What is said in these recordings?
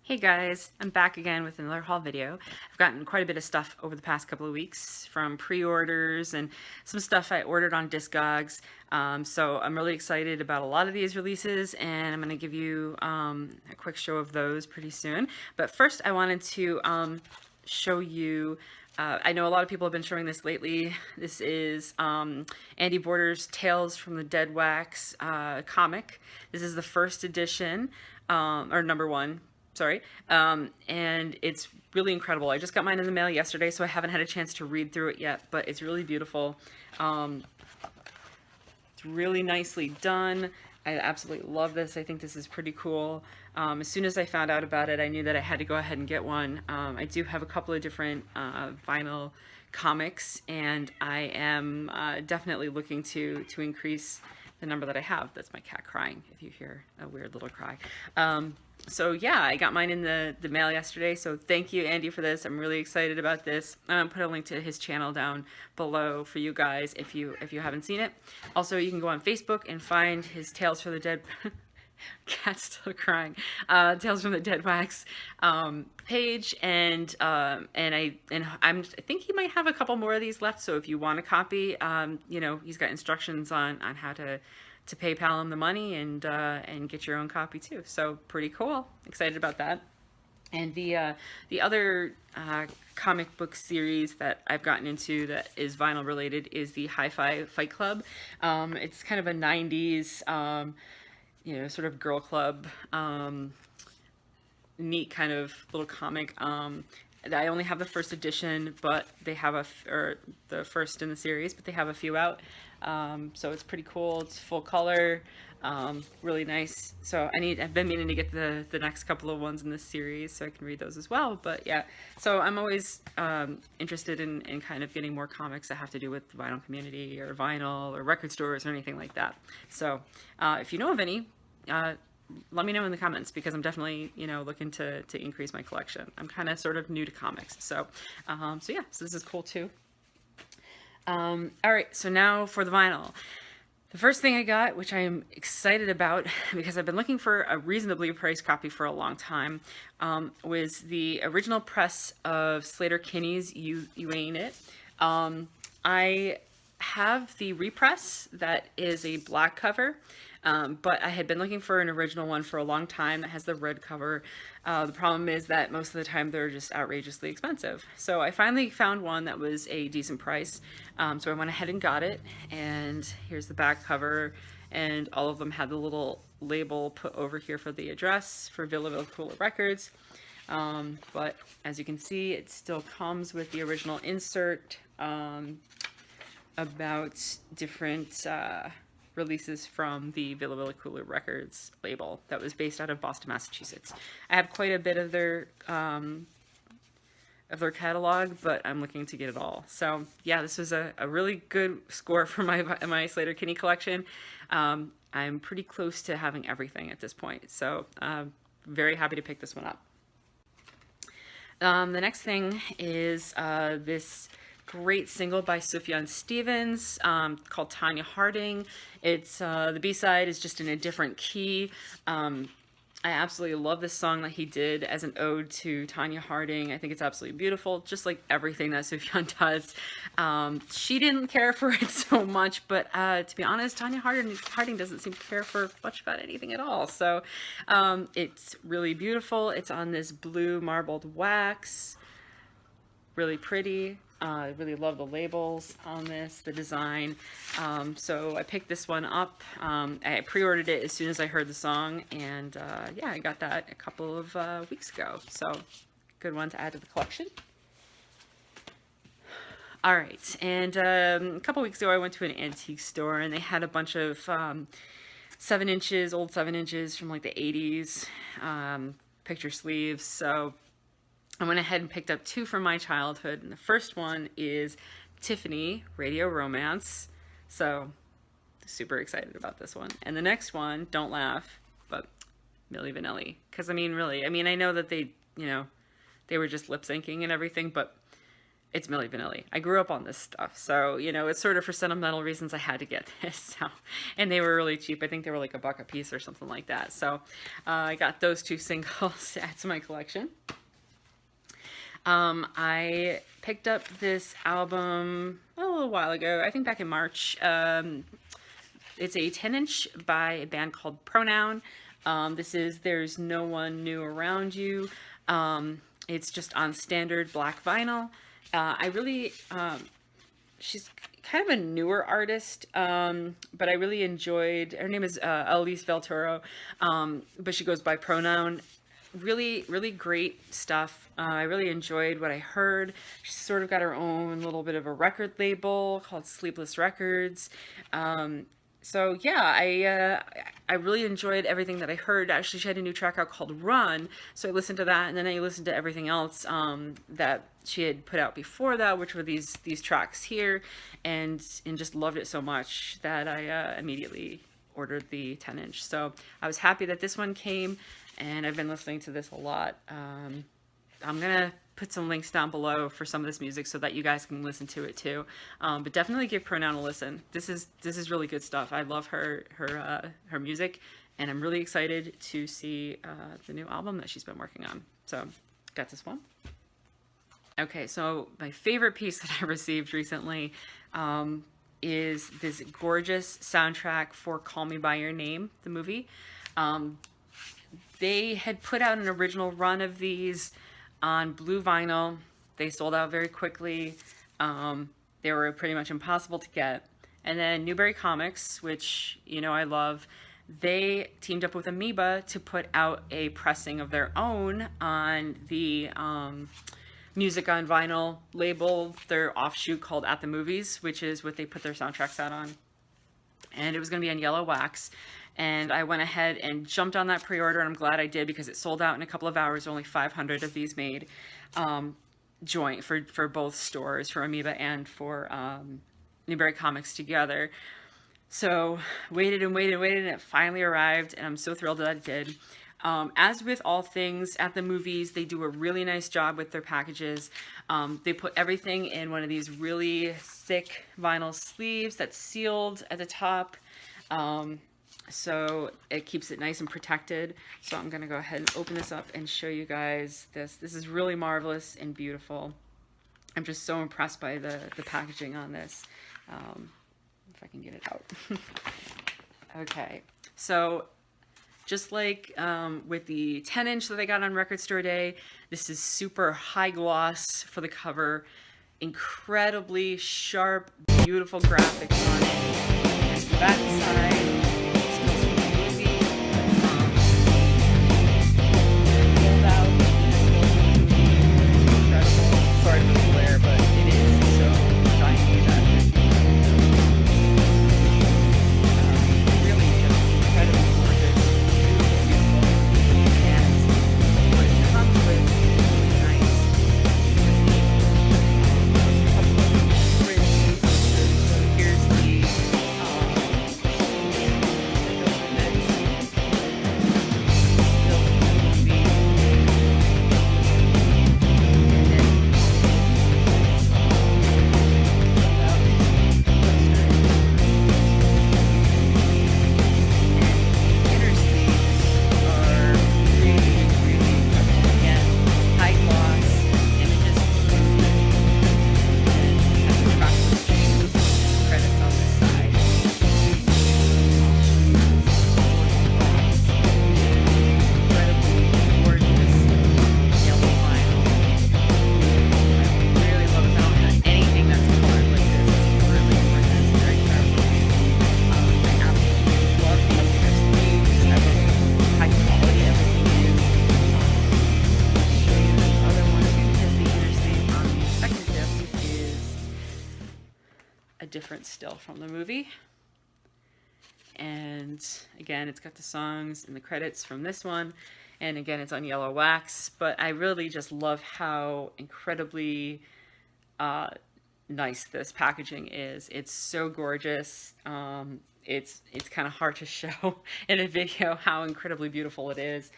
Hey guys, I'm back again with another haul video. I've gotten quite a bit of stuff over the past couple of weeks from pre-orders and some stuff I ordered on Discogs. So I'm really excited about a lot of these releases, and I'm going to give you a quick show of those pretty soon. But first I wanted to show you, I know a lot of people have been showing this lately. This is Andy Border's Tales from the Dead Wax comic. This is the first edition, or number one. Sorry. And it's really incredible. I just got mine in the mail yesterday, so I haven't had a chance to read through it yet, but it's really beautiful. It's really nicely done. I absolutely love this. I think this is pretty cool. As soon as I found out about it, I knew that I had to go ahead and get one. I do have a couple of different vinyl comics, and I am definitely looking to increase the number that I have. That's my cat crying, if you hear a weird little cry. So yeah, I got mine in the mail yesterday, so thank you, Andy, for this. I'm really excited about this. Put a link to his channel down below for you guys if you haven't seen it. Also, you can go on Facebook and find his Tales from the Dead cat's still crying. Tales from the Dead Wax page, and I think he might have a couple more of these left. So if you want a copy, you know, he's got instructions on how to PayPal him the money and get your own copy too. So pretty cool. Excited about that. And the other comic book series that I've gotten into that is vinyl related is the Hi-Fi Fight Club. It's kind of a 90s you know, sort of girl club, neat kind of little comic. I only have the first edition, but they have or the first in the series, but they have a few out. So it's pretty cool. It's full color, really nice. So I've been meaning to get the next couple of ones in this series so I can read those as well. But yeah, so I'm always interested in kind of getting more comics that have to do with the vinyl community or vinyl or record stores or anything like that. So if you know of any, let me know in the comments, because I'm definitely, you know, looking to increase my collection. I'm kind of sort of new to comics, so yeah, so this is cool too. All right, so now for the vinyl. The first thing I got, which I'm excited about because I've been looking for a reasonably priced copy for a long time, was the original press of Sleater-Kinney's You Ain't It. I have the repress that is a black cover, but I had been looking for an original one for a long time that has the red cover. The problem is that most of the time they're just outrageously expensive. So I finally found one that was a decent price. So I went ahead and got it, and here's the back cover, and all of them had the little label put over here for the address for Villa Cooler Records. But as you can see, it still comes with the original insert about different releases from the Villa Cooler Records label that was based out of Boston, Massachusetts. I have quite a bit of their catalog, but I'm looking to get it all. So yeah, this was a really good score for my Sleater-Kinney collection. I'm pretty close to having everything at this point, so very happy to pick this one up. The next thing is this great single by Sufjan Stevens called Tanya Harding. It's the B-side is just in a different key. I absolutely love this song that he did as an ode to Tanya Harding. I think it's absolutely beautiful, just like everything that Sufjan does. She didn't care for it so much, but to be honest, Tanya Harding doesn't seem to care for much about anything at all. So it's really beautiful. It's on this blue marbled wax. Really pretty. I really love the labels on this, the design. So I picked this one up. I pre-ordered it as soon as I heard the song, and yeah, I got that a couple of weeks ago. So good one to add to the collection. All right, and a couple weeks ago I went to an antique store, and they had a bunch of 7 inches, old 7 inches from like the 80s picture sleeves. So I went ahead and picked up 2 from my childhood, and the first one is Tiffany, Radio Romance. So super excited about this one. And the next one, don't laugh, but Milli Vanilli. Because I mean, really, I mean, I know that they, you know, they were just lip syncing and everything, but it's Milli Vanilli. I grew up on this stuff, so you know, it's sort of for sentimental reasons I had to get this. So, and they were really cheap. I think they were like $1 a piece or something like that. So, I got those 2 singles to add to my collection. I picked up this album a little while ago, I think back in March. It's a 10-inch by a band called Pronoun. This is There's No One New Around You. It's just on standard black vinyl. I really, she's kind of a newer artist, but I really enjoyed, her name is Elise Veltoro, but she goes by Pronoun. Really, really great stuff. I really enjoyed what I heard. She's sort of got her own little bit of a record label called Sleepless Records. So yeah, I really enjoyed everything that I heard. Actually, she had a new track out called Run, so I listened to that, and then I listened to everything else that she had put out before that, which were these tracks here, and just loved it so much that I immediately ordered the 10-inch. So I was happy that this one came, and I've been listening to this a lot. I'm gonna put some links down below for some of this music so that you guys can listen to it too. But definitely give Pronoun a listen. This is really good stuff. I love her music, and I'm really excited to see the new album that she's been working on. So got this one. Okay, so my favorite piece that I received recently is this gorgeous soundtrack for Call Me By Your Name, the movie. They had put out an original run of these on blue vinyl. They sold out very quickly. They were pretty much impossible to get. And then Newberry Comics, which, you know, I love, they teamed up with Amoeba to put out a pressing of their own on the Music on Vinyl label, their offshoot called At the Movies, which is what they put their soundtracks out on. And it was going to be on yellow wax. And I went ahead and jumped on that pre-order, and I'm glad I did because it sold out in a couple of hours. Only 500 of these made, joint for both stores, for Amoeba and for Newberry Comics together. So waited and waited and waited, and it finally arrived, and I'm so thrilled that it did. As with all things at the movies, they do a really nice job with their packages. They put everything in one of these really thick vinyl sleeves that's sealed at the top. So it keeps it nice and protected. So I'm going to go ahead and open this up and show you guys this. This is really marvelous and beautiful. I'm just so impressed by the packaging on this. If I can get it out. Okay, so just like with the 10-inch that I got on Record Store Day, this is super high gloss for the cover. Incredibly sharp, beautiful graphics on it. There's the back side. Sorry for the glare, but it is so shiny that really just incredibly gorgeous, beautiful, and what it comes with is really nice. So here's the different still from the movie. And again, it's got the songs and the credits from this one, and again, it's on yellow wax. But I really just love how incredibly nice this packaging is. It's so gorgeous. It's kind of hard to show in a video how incredibly beautiful it is.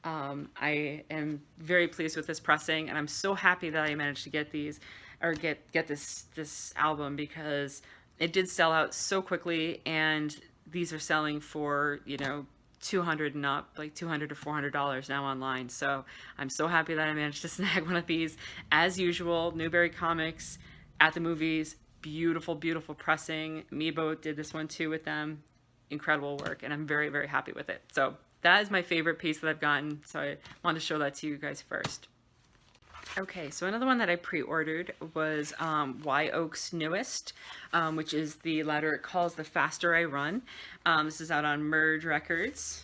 I am very pleased with this pressing, and I'm so happy that I managed to get these. or get this album, because it did sell out so quickly, and these are selling for, you know, 200 and up, like $200 to $400 now online. So I'm so happy that I managed to snag one of these. As usual, Newberry Comics at the movies, beautiful, beautiful pressing. Meebo did this one too with them. Incredible work, and I'm very, very happy with it. So that is my favorite piece that I've gotten. So I wanted to show that to you guys first. Okay, so another one that I pre-ordered was Y Oak's newest, which is the letter it calls The Faster I Run. This is out on Merge Records.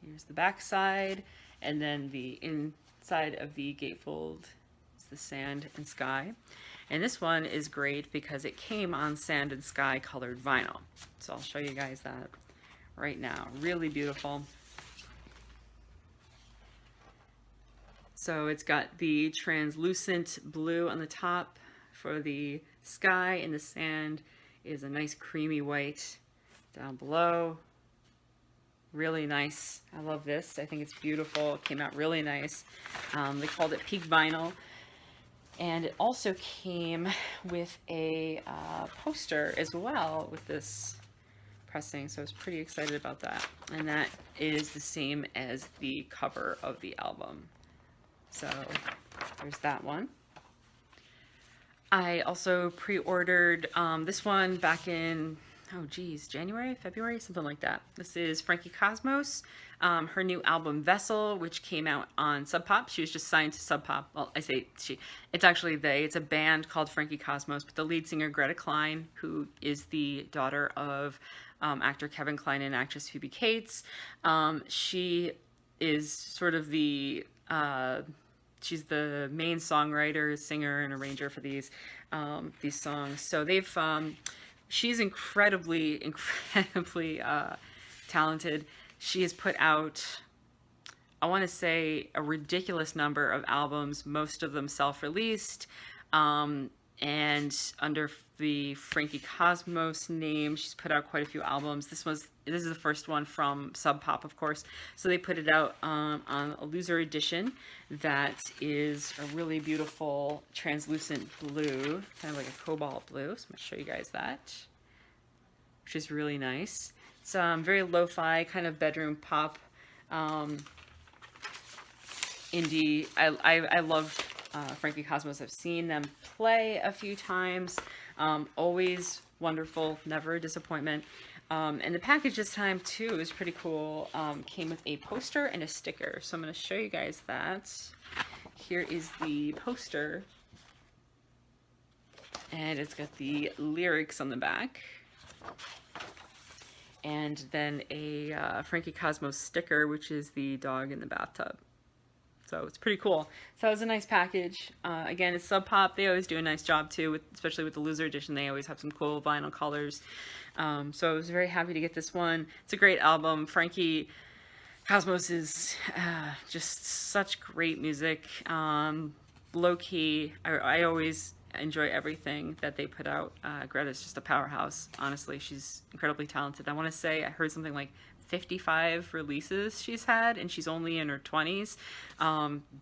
Here's the back side, and then the inside of the gatefold is the sand and sky. And this one is great because it came on sand and sky colored vinyl. So I'll show you guys that right now. Really beautiful. So it's got the translucent blue on the top for the sky, and the sand is a nice creamy white down below. Really nice. I love this. I think it's beautiful. It came out really nice. They called it Peak Vinyl. And it also came with a poster as well with this pressing, so I was pretty excited about that. And that is the same as the cover of the album. So there's that one. I also pre-ordered this one back in, oh geez, January, February, something like that. This is Frankie Cosmos, her new album Vessel, which came out on Sub Pop. She was just signed to Sub Pop. Well, I say she, it's actually they. It's a band called Frankie Cosmos, but the lead singer, Greta Klein, who is the daughter of actor Kevin Klein and actress Phoebe Cates. She is sort of the she's the main songwriter, singer, and arranger for these songs. So they've she's incredibly talented. She has put out, I want to say, a ridiculous number of albums, most of them self-released, and under the Frankie Cosmos name, she's put out quite a few albums. This is the first one from Sub Pop, of course. So they put it out on a loser edition that is a really beautiful translucent blue, kind of like a cobalt blue. So I'm going to show you guys that, which is really nice. It's very lo-fi, kind of bedroom pop, indie. I love Frankie Cosmos. I've seen them play a few times. Always wonderful, never a disappointment. And the package this time too is pretty cool. Came with a poster and a sticker. So I'm going to show you guys that. Here is the poster. And it's got the lyrics on the back. And then a Frankie Cosmos sticker, which is the dog in the bathtub. So it's pretty cool. So it was a nice package. Again, it's Sub Pop. They always do a nice job too, especially with the loser edition. They always have some cool vinyl colors. So I was very happy to get this one. It's a great album. Frankie Cosmos is just such great music. Low key. I always enjoy everything that they put out. Greta's just a powerhouse. Honestly, she's incredibly talented. I want to say I heard something like 55 releases she's had, and she's only in her 20s.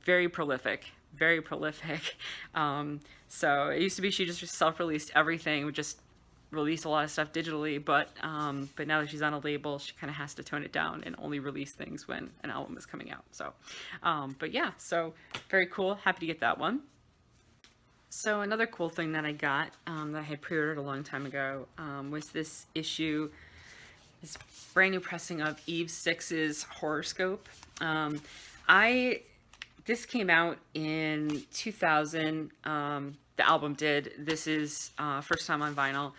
Very prolific, very prolific. So it used to be she just self-released everything, would just release a lot of stuff digitally, but now that she's on a label, she kind of has to tone it down and only release things when an album is coming out. So, but yeah, so very cool. Happy to get that one. So another cool thing that I got that I had pre-ordered a long time ago was this issue, this brand new pressing of Eve 6's Horoscope. This came out in 2000. The album did. This is first time on vinyl.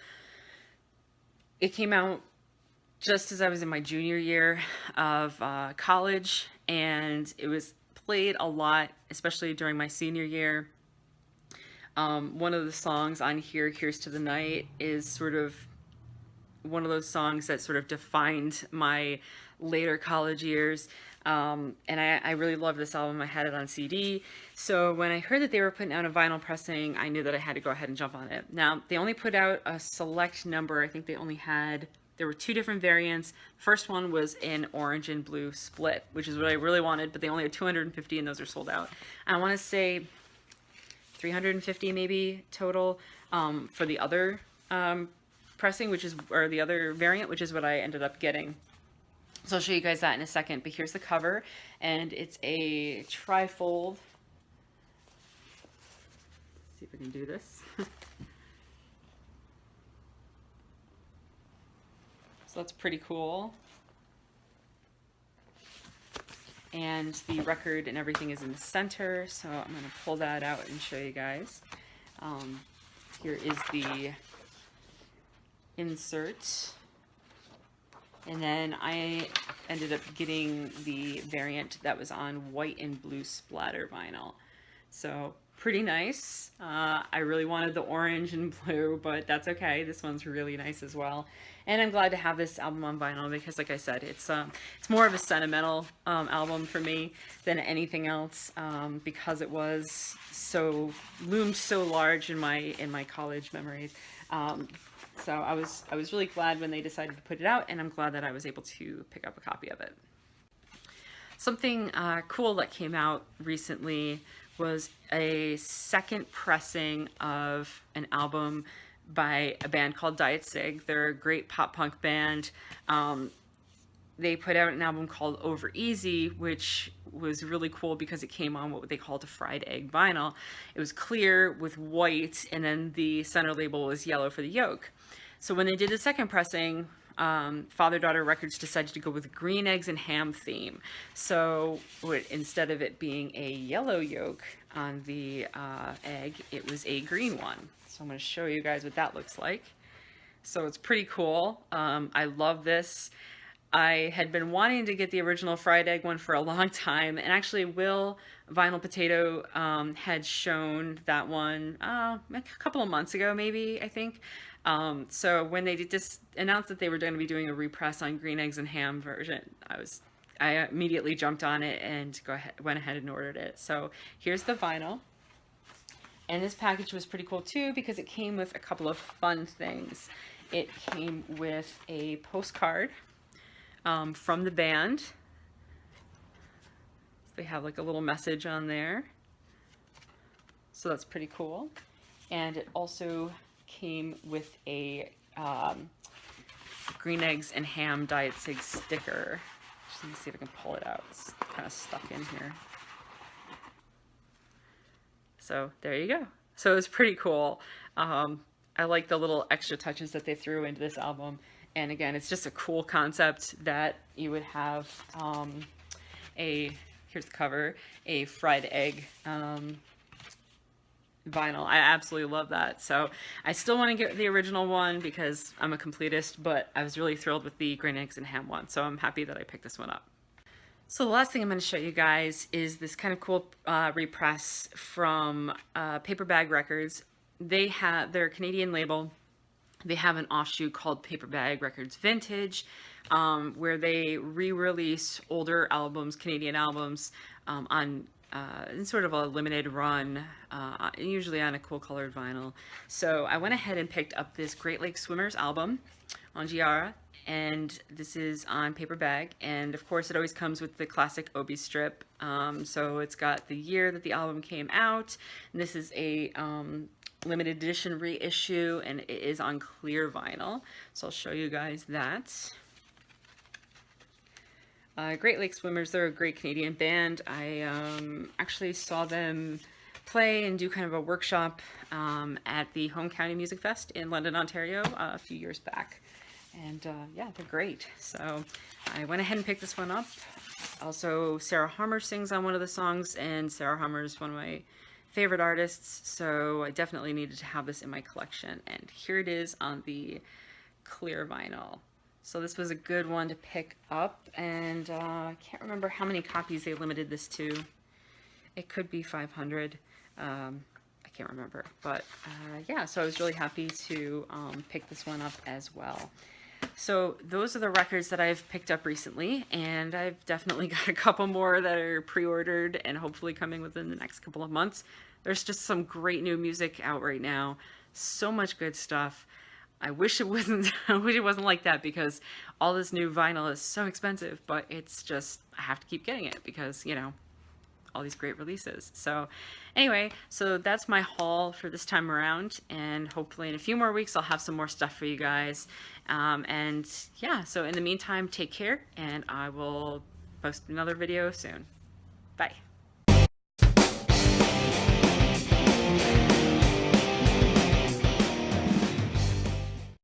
It came out just as I was in my junior year of college, and it was played a lot, especially during my senior year. One of the songs on here, Here's to the Night, is sort of one of those songs that sort of defined my later college years. And I really loved this album. I had it on CD. So when I heard that they were putting out a vinyl pressing, I knew that I had to go ahead and jump on it. Now, they only put out a select number. I think they only had, there were two different variants. First one was an orange and blue split, which is what I really wanted, but they only had 250 and those are sold out. I want to say 350 maybe total for the other pressing, or the other variant, which is what I ended up getting. So I'll show you guys that in a second, but here's the cover, and it's a trifold. Let's see if I can do this. So that's pretty cool. And the record and everything is in the center, so I'm going to pull that out and show you guys. Here is the insert. And then I ended up getting the variant that was on white and blue splatter vinyl. So pretty nice. I really wanted the orange and blue, but that's okay. This one's really nice as well. And I'm glad to have this album on vinyl because, like I said, it's more of a sentimental album for me than anything else, because it was loomed so large in my college memories. So I was really glad when they decided to put it out, and I'm glad that I was able to pick up a copy of it. Something cool that came out recently was a second pressing of an album by a band called Diet Sig. They're a great pop punk band. They put out an album called Over Easy, which was really cool because it came on what they called a fried egg vinyl. It was clear with white, and then the center label was yellow for the yoke. So when they did the second pressing, Father-Daughter Records decided to go with green eggs and ham theme. So instead of it being a yellow yolk on the egg, it was a green one. So I'm going to show you guys what that looks like. So it's pretty cool. I love this. I had been wanting to get the original fried egg one for a long time, and actually Will Vinyl Potato had shown that one a couple of months ago, maybe, I think. So when they just announced that they were going to be doing a repress on green eggs and ham version, I immediately jumped on it and went ahead and ordered it. So here's the vinyl. And this package was pretty cool too because it came with a couple of fun things. It came with a postcard from the band. They have like a little message on there. So that's pretty cool. And it also came with a green eggs and ham Diet Sig sticker. Just let me see if I can pull it out. It's kind of stuck in here. So there you go. So it was pretty cool. I like the little extra touches that they threw into this album. And again, it's just a cool concept that you would have here's the cover, a fried egg vinyl. I absolutely love that. So I still want to get the original one because I'm a completist, but I was really thrilled with the green eggs and ham one. So I'm happy that I picked this one up. So the last thing I'm going to show you guys is this kind of cool repress from Paper Bag Records. They're a Canadian label. They have an offshoot called Paper Bag Records Vintage, where they re-release older albums, Canadian albums, in sort of a limited run, usually on a cool colored vinyl. So I went ahead and picked up this Great Lake Swimmers album on Giara, and this is on paper bag, and of course it always comes with the classic Obi strip. So it's got the year that the album came out, and this is a limited edition reissue, and it is on clear vinyl. So I'll show you guys that. Great Lake Swimmers, they're a great Canadian band. I actually saw them play and do kind of a workshop at the Home County Music Fest in London, Ontario a few years back. And yeah, they're great. So I went ahead and picked this one up. Also, Sarah Harmer sings on one of the songs, and Sarah Harmer is one of my favorite artists, so I definitely needed to have this in my collection. And here it is on the clear vinyl. So this was a good one to pick up, and I can't remember how many copies they limited this to. It could be 500. I can't remember, but yeah, so I was really happy to pick this one up as well. So those are the records that I've picked up recently, and I've definitely got a couple more that are pre-ordered and hopefully coming within the next couple of months. There's just some great new music out right now. So much good stuff. I wish it wasn't like that, because all this new vinyl is so expensive, but it's just, I have to keep getting it because, you know, all these great releases. So anyway, so that's my haul for this time around, and hopefully in a few more weeks I'll have some more stuff for you guys. And yeah, so in the meantime, take care, and I will post another video soon. Bye.